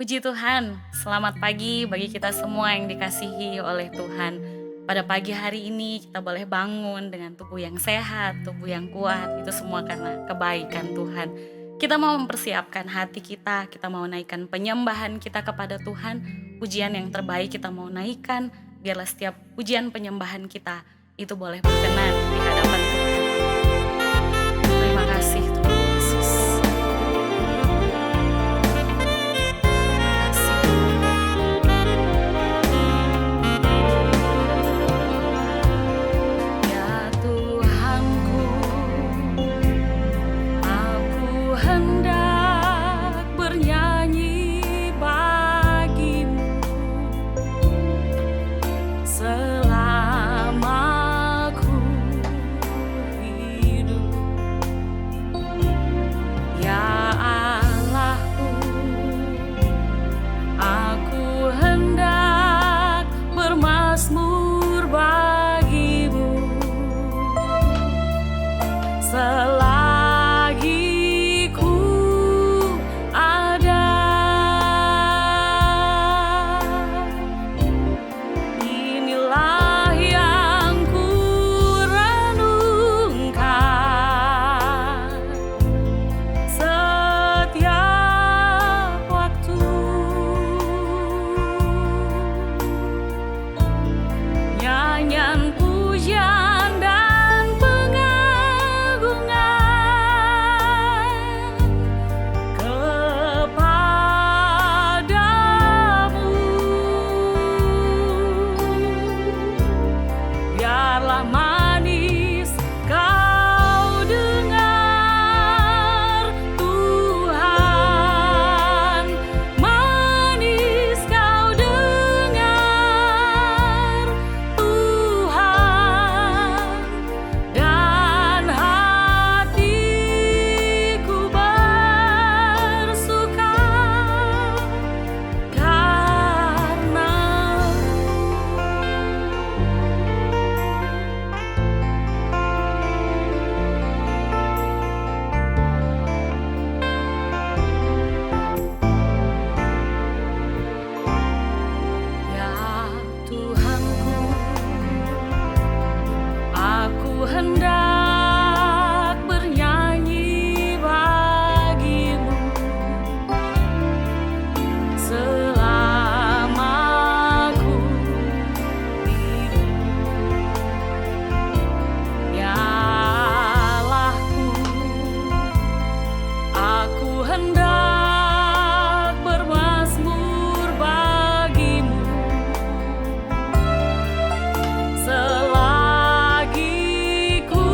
Puji Tuhan, selamat pagi bagi kita semua yang dikasihi oleh Tuhan. Pada pagi hari ini kita boleh bangun dengan tubuh yang sehat, tubuh yang kuat, itu semua karena kebaikan Tuhan. Kita mau mempersiapkan hati kita mau naikkan penyembahan kita kepada Tuhan. Pujian yang terbaik kita mau naikkan, biarlah setiap pujian penyembahan kita itu boleh berkenan di hadapan Tuhan. Terima kasih Tuhan Yesus. Ya Tuhanku, aku hendak bernyanyi bagimu selama ku hidup. Ya Allahku, aku hendak bermazmur bagimu selagi ku ada. Inilah yang ku renungkan setiap waktu. Nyanyian pujian dan pengagungan kepadamu. Biarlah manis kau dengar Tuhan, manis kau dengar Tuhan, dan hatiku bersuka karena ya Tuhanku, aku hendak bernyanyi bagimu selama ku hidup. Ya Allahku, aku hendak bermazmur bagimu selagi ku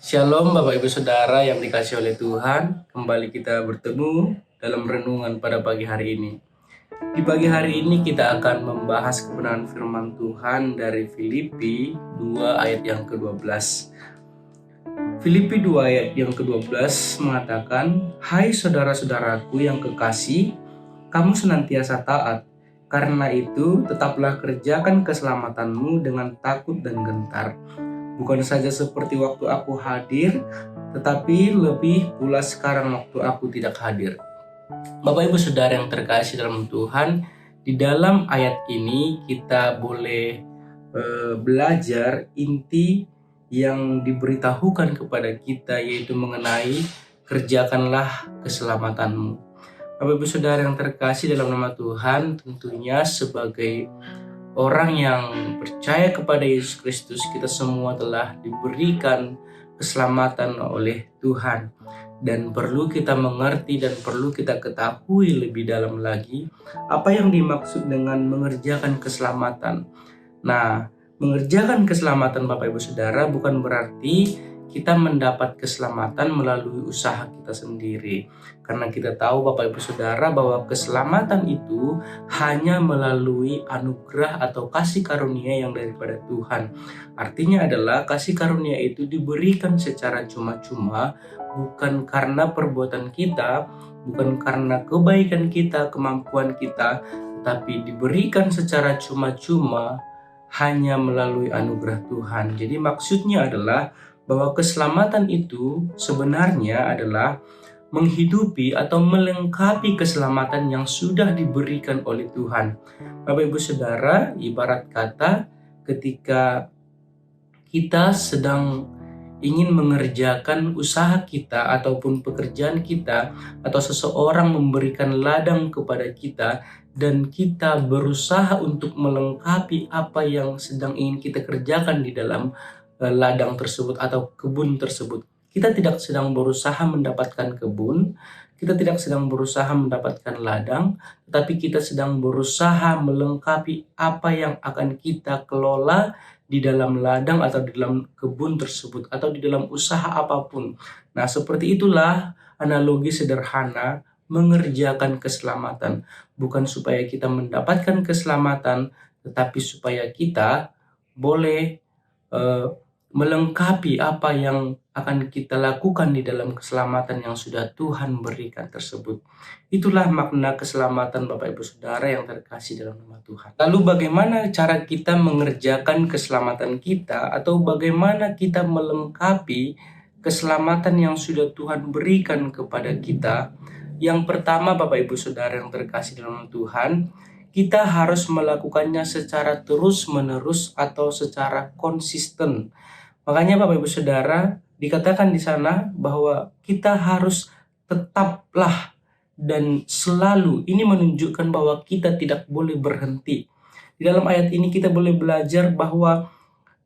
Shalom Bapak Ibu Saudara yang dikasihi oleh Tuhan. Kembali kita bertemu dalam renungan pada pagi hari ini. Di pagi hari ini kita akan membahas kebenaran firman Tuhan dari Filipi 2 ayat yang ke-12. Filipi 2 ayat yang ke-12 mengatakan, "Hai saudara-saudaraku yang kekasih, kamu senantiasa taat. Karena itu tetaplah kerjakan keselamatanmu dengan takut dan gentar. Bukan saja seperti waktu aku hadir, tetapi lebih pula sekarang waktu aku tidak hadir." Bapak Ibu Saudara yang terkasih dalam Tuhan, di dalam ayat ini kita boleh belajar inti yang diberitahukan kepada kita, yaitu mengenai kerjakanlah keselamatanmu. Bapak Ibu Saudara yang terkasih dalam nama Tuhan, tentunya sebagai orang yang percaya kepada Yesus Kristus, kita semua telah diberikan keselamatan oleh Tuhan. Dan perlu kita mengerti dan perlu kita ketahui lebih dalam lagi apa yang dimaksud dengan mengerjakan keselamatan. Nah, mengerjakan keselamatan Bapak Ibu Saudara bukan berarti kita mendapat keselamatan melalui usaha kita sendiri. Karena kita tahu Bapak Ibu Saudara bahwa keselamatan itu hanya melalui anugerah atau kasih karunia yang daripada Tuhan. Artinya adalah kasih karunia itu diberikan secara cuma-cuma, bukan karena perbuatan kita, bukan karena kebaikan kita, kemampuan kita, tapi diberikan secara cuma-cuma hanya melalui anugerah Tuhan. Jadi maksudnya adalah bahwa keselamatan itu sebenarnya adalah menghidupi atau melengkapi keselamatan yang sudah diberikan oleh Tuhan. Bapak Ibu Saudara, ibarat kata ketika kita sedang ingin mengerjakan usaha kita ataupun pekerjaan kita, atau seseorang memberikan ladang kepada kita dan kita berusaha untuk melengkapi apa yang sedang ingin kita kerjakan di dalam ladang tersebut atau kebun tersebut. Kita tidak sedang berusaha mendapatkan kebun, kita tidak sedang berusaha mendapatkan ladang, tetapi kita sedang berusaha melengkapi apa yang akan kita kelola di dalam ladang atau di dalam kebun tersebut atau di dalam usaha apapun. Nah, seperti itulah analogi sederhana mengerjakan keselamatan. Bukan supaya kita mendapatkan keselamatan, tetapi supaya kita boleh melengkapi apa yang akan kita lakukan di dalam keselamatan yang sudah Tuhan berikan tersebut. Itulah makna keselamatan Bapak Ibu Saudara yang terkasih dalam nama Tuhan. Lalu bagaimana cara kita mengerjakan keselamatan kita, atau bagaimana kita melengkapi keselamatan yang sudah Tuhan berikan kepada kita? Yang pertama Bapak Ibu Saudara yang terkasih dalam nama Tuhan, kita harus melakukannya secara terus-menerus atau secara konsisten. Makanya Bapak Ibu Saudara, dikatakan di sana bahwa kita harus tetaplah dan selalu. Ini menunjukkan bahwa kita tidak boleh berhenti. Di dalam ayat ini kita boleh belajar bahwa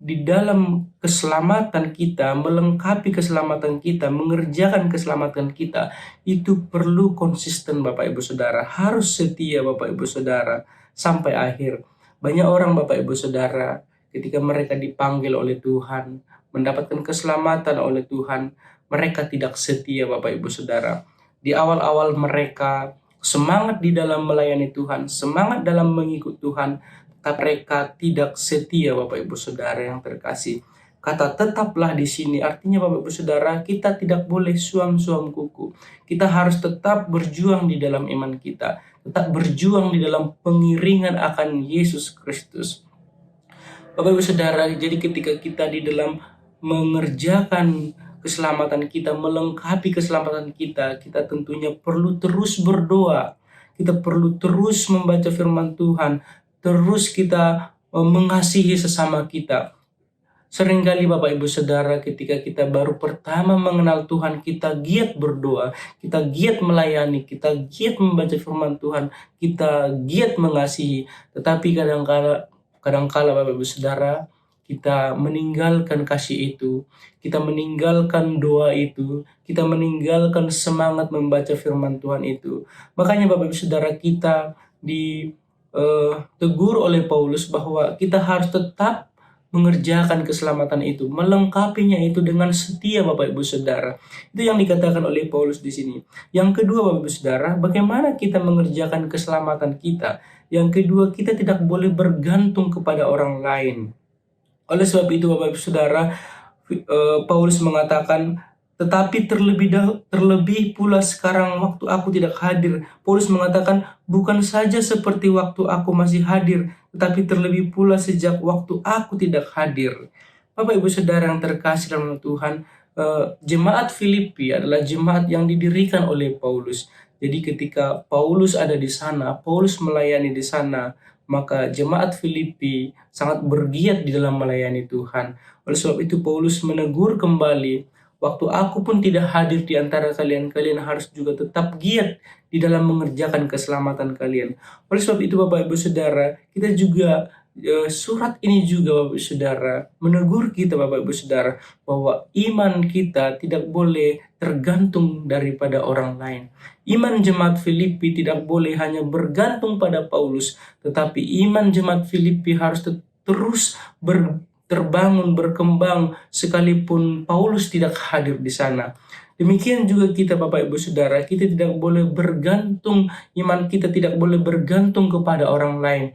di dalam keselamatan kita, melengkapi keselamatan kita, mengerjakan keselamatan kita, itu perlu konsisten Bapak Ibu Saudara. Harus setia Bapak Ibu Saudara sampai akhir. Banyak orang Bapak Ibu Saudara, ketika mereka dipanggil oleh Tuhan, mendapatkan keselamatan oleh Tuhan, mereka tidak setia Bapak Ibu Saudara. Di awal-awal mereka semangat di dalam melayani Tuhan, semangat dalam mengikut Tuhan, tapi mereka tidak setia Bapak Ibu Saudara yang terkasih. Kata tetaplah di sini artinya Bapak Ibu Saudara, kita tidak boleh suam-suam kuku. Kita harus tetap berjuang di dalam iman kita, tetap berjuang di dalam pengiringan akan Yesus Kristus. Bapak Ibu Saudara, jadi ketika kita di dalam mengerjakan keselamatan kita, melengkapi keselamatan kita, kita tentunya perlu terus berdoa. Kita perlu terus membaca firman Tuhan, terus kita mengasihi sesama kita. Seringkali Bapak Ibu Saudara, ketika kita baru pertama mengenal Tuhan, kita giat berdoa, kita giat melayani, kita giat membaca firman Tuhan, kita giat mengasihi. Tetapi kadang-kala Bapak Ibu Saudara, kita meninggalkan kasih itu, kita meninggalkan doa itu, kita meninggalkan semangat membaca firman Tuhan itu. Makanya Bapak Ibu Saudara, kita ditegur oleh Paulus bahwa kita harus tetap mengerjakan keselamatan itu, melengkapinya itu dengan setia Bapak Ibu Saudara. Itu yang dikatakan oleh Paulus di sini. Yang kedua Bapak Ibu Saudara, bagaimana kita mengerjakan keselamatan kita? Yang kedua, kita tidak boleh bergantung kepada orang lain. Oleh sebab itu Bapak Ibu Saudara, Paulus mengatakan, tetapi terlebih pula sekarang waktu aku tidak hadir. Paulus mengatakan, bukan saja seperti waktu aku masih hadir, tetapi terlebih pula sejak waktu aku tidak hadir. Bapak Ibu Saudara yang terkasih dalam Tuhan, jemaat Filipi adalah jemaat yang didirikan oleh Paulus. Jadi ketika Paulus ada di sana, Paulus melayani di sana, maka jemaat Filipi sangat bergiat di dalam melayani Tuhan. Oleh sebab itu Paulus menegur kembali, waktu aku pun tidak hadir di antara kalian, kalian harus juga tetap giat di dalam mengerjakan keselamatan kalian. Oleh sebab itu Bapak Ibu Saudara, kita juga surat ini juga Bapak Ibu Saudara menegur kita Bapak Ibu Saudara bahwa iman kita tidak boleh tergantung daripada orang lain. Iman jemaat Filipi tidak boleh hanya bergantung pada Paulus, tetapi iman jemaat Filipi harus terus terbangun, berkembang sekalipun Paulus tidak hadir di sana. Demikian juga kita Bapak Ibu Saudara, kita tidak boleh bergantung, iman kita tidak boleh bergantung kepada orang lain.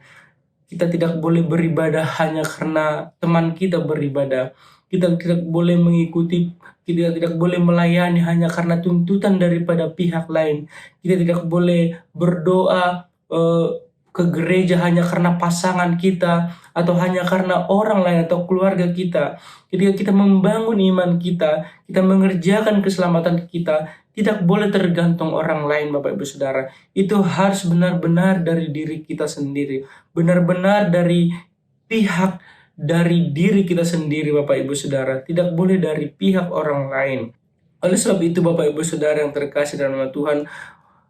Kita tidak boleh beribadah hanya karena teman kita beribadah. Kita tidak boleh mengikuti, kita tidak boleh melayani hanya karena tuntutan daripada pihak lain. Kita tidak boleh berdoa ke gereja hanya karena pasangan kita atau hanya karena orang lain atau keluarga kita. Ketika kita membangun iman kita mengerjakan keselamatan kita, tidak boleh tergantung orang lain Bapak Ibu Saudara. Itu harus benar-benar dari diri kita sendiri. Benar-benar dari diri kita sendiri Bapak Ibu Saudara. Tidak boleh dari pihak orang lain. Oleh sebab itu Bapak Ibu Saudara yang terkasih dalam nama Tuhan,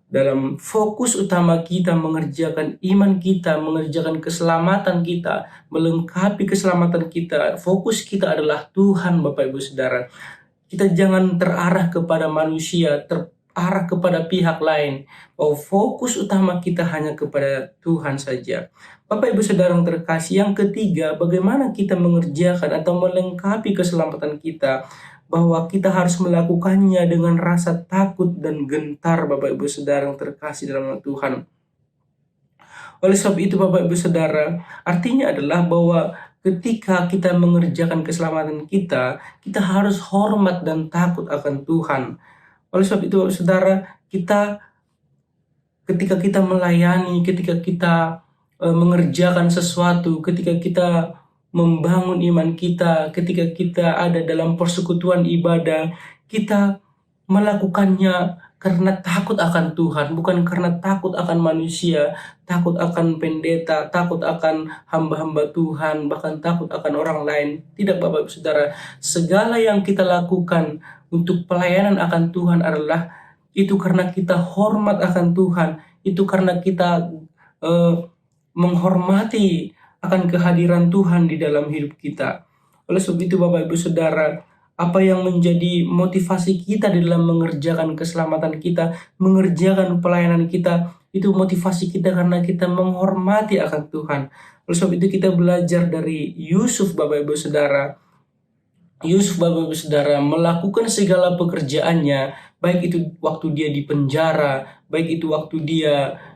dalam fokus utama kita mengerjakan iman kita, mengerjakan keselamatan kita, melengkapi keselamatan kita, fokus kita adalah Tuhan Bapak Ibu Saudara. Kita jangan terarah kepada manusia, terarah kepada pihak lain. Bahwa fokus utama kita hanya kepada Tuhan saja. Bapak Ibu Saudara yang terkasih, yang ketiga, bagaimana kita mengerjakan atau melengkapi keselamatan kita, bahwa kita harus melakukannya dengan rasa takut dan gentar Bapak Ibu Saudara yang terkasih dalam Tuhan. Oleh sebab itu Bapak Ibu Saudara, artinya adalah bahwa ketika kita mengerjakan keselamatan kita harus hormat dan takut akan Tuhan. Oleh sebab itu Saudara, ketika kita melayani, ketika kita mengerjakan sesuatu, ketika kita membangun iman kita, ketika kita ada dalam persekutuan ibadah, kita melakukannya karena takut akan Tuhan, bukan karena takut akan manusia, takut akan pendeta, takut akan hamba-hamba Tuhan, bahkan takut akan orang lain. Tidak Bapak Ibu Saudara, segala yang kita lakukan untuk pelayanan akan Tuhan adalah itu karena kita hormat akan Tuhan, itu karena kita menghormati akan kehadiran Tuhan di dalam hidup kita. Oleh sebab itu Bapak Ibu Saudara, apa yang menjadi motivasi kita di dalam mengerjakan keselamatan kita, mengerjakan pelayanan kita, itu motivasi kita karena kita menghormati akan Tuhan. Oleh sebab itu kita belajar dari Yusuf Bapak Ibu Saudara. Yusuf Bapak Ibu Saudara melakukan segala pekerjaannya, baik itu waktu dia di penjara, baik itu waktu dia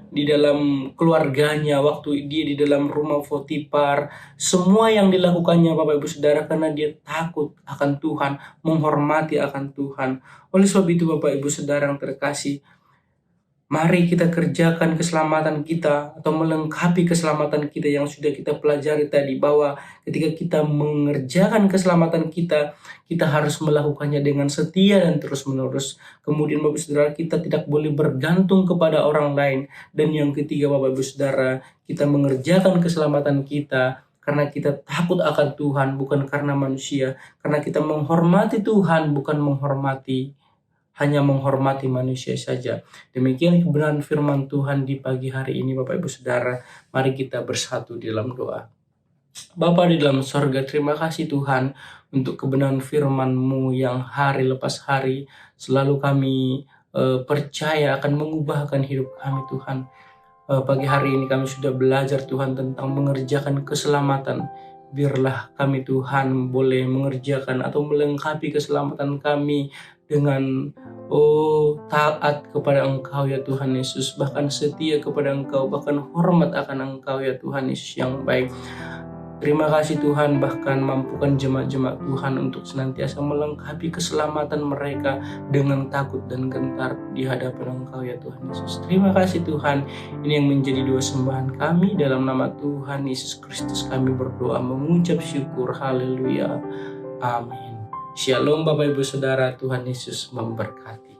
di dalam keluarganya, waktu dia di dalam rumah Potifar, semua yang dilakukannya Bapak Ibu Saudara karena dia takut akan Tuhan, menghormati akan Tuhan. Oleh sebab itu Bapak Ibu Saudara yang terkasih, mari kita kerjakan keselamatan kita atau melengkapi keselamatan kita yang sudah kita pelajari tadi, bahwa ketika kita mengerjakan keselamatan kita harus melakukannya dengan setia dan terus-menerus. Kemudian Bapak Ibu Saudara, kita tidak boleh bergantung kepada orang lain. Dan yang ketiga Bapak Ibu Saudara, kita mengerjakan keselamatan kita karena kita takut akan Tuhan, bukan karena manusia. Karena kita menghormati Tuhan, bukan hanya menghormati manusia saja. Demikian kebenaran firman Tuhan di pagi hari ini Bapak Ibu Saudara. Mari kita bersatu di dalam doa. Bapa di dalam sorga, terima kasih Tuhan untuk kebenaran firman-Mu yang hari lepas hari selalu kami percaya akan mengubahkan hidup kami Tuhan. Pagi hari ini kami sudah belajar Tuhan tentang mengerjakan keselamatan. Biarlah kami Tuhan boleh mengerjakan atau melengkapi keselamatan kami dengan taat kepada Engkau ya Tuhan Yesus, bahkan setia kepada Engkau, bahkan hormat akan Engkau ya Tuhan Yesus yang baik. Terima kasih Tuhan, bahkan mampukan jemaat-jemaat Tuhan untuk senantiasa melengkapi keselamatan mereka dengan takut dan gentar di hadapan Engkau ya Tuhan Yesus. Terima kasih Tuhan, ini yang menjadi doa sembahan kami, dalam nama Tuhan Yesus Kristus kami berdoa mengucap syukur. Haleluya. Amin. Shalom Bapak Ibu Saudara, Tuhan Yesus memberkati.